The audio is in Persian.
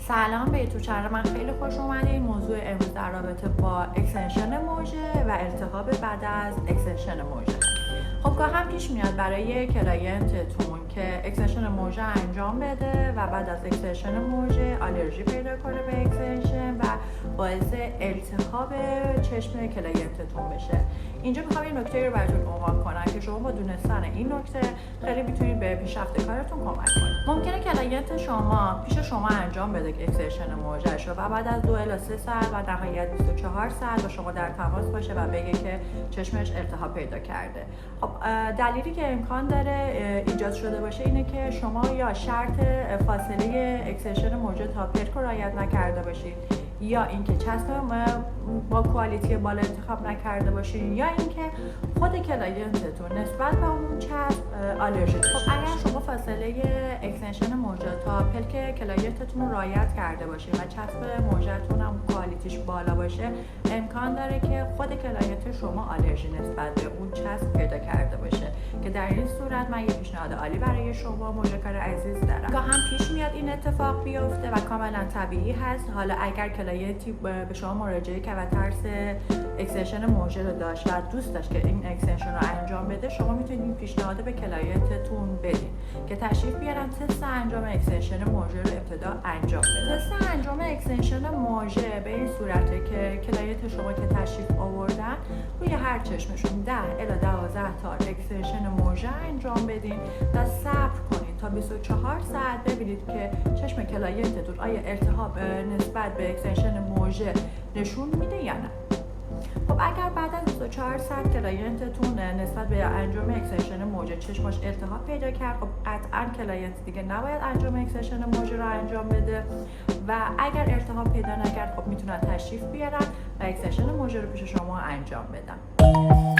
سلام به یوتیوب چنل من، خیلی خوش اومدین. موضوع امروز در رابطه با اکستنشن موجه و التهاب بعد از اکستنشن موجه. خب گاه هم پیش میاد برای کلاینتتون که اکستنشن موجه انجام بده و بعد از اکستنشن موجه آلرژی پیدا کنه به اکستنشن و باعث التهاب چشم کلاینتتون بشه. اینجا میخوام یه نکته رو براتون عنوان کنم که شما با دونستن این نکته خیلی میتونید به پیشرفت کارتون کمک کنید. ممکنه کلاینت شما پیش شما انجام بده اکستنشن موجه‌شو و بعد از 2 الی 3 ساعت و نهایت 24 ساعت با شما در تماس باشه و بگه که چشمش التهاب پیدا کرده. خب دلیلی که امکان داره ایجاد شده باشه اینه که شما یا شرط فاصله اکستنشن موجه تا پلک رو رعایت نکرده باشید، یا اینکه چسب با کوالیتی بالا انتخاب نکرده باشین، یا اینکه خود کلاینتتون نسبت به اون چسب آلرژی داشته. خب اگر شما فاصله اکستنشن موجه تا پلک کلاینتتون رو رعایت کرده باشین و چسب موجهتون هم کوالیتیش بالا باشه، امکان داره که خود کلاینت شما آلرژی نسبت به اون چسب پیدا کرده باشه، که در این صورت من یه پیشنهاد عالی برای شما موژه‌کار عزیز دارم. گاه هم پیش میاد این اتفاق بیفته و کاملا طبیعی هست. حالا اگر کلاینتی به شما مراجعه کرد و ترس اکستنشن موجه رو داشت و دوست داشت که این اکستنشن رو انجام بده، شما میتونید این پیشنهاد به کلاینتتون بدین که تشریف بیارن تست انجام اکستنشن موجه رو ابتدا انجام بدن. تست انجام اکستنشن موجه به این صورته که کلاینت شما که تشریف آوردن روی هر چشمشون 10 الی 12 تا اکستنشن موجه انجام بدین و صبر کنید تا 24 ساعت ببینید که چشم کلاینتتون آیا التهاب نسبت به اکستنشن موجه نشون میده یا نه. خب اگر بعد از 24 ساعت کلاینتتون نسبت به انجام اکستنشن موجه چشمش التهاب پیدا کرد، خب قطعا کلاینت دیگه نباید انجام اکستنشن موجه رو انجام بده و اگر التهاب پیدا نکرد خب میتونن تشریف بیارن و اکستنشن موجه رو پیش شما انجام بدن.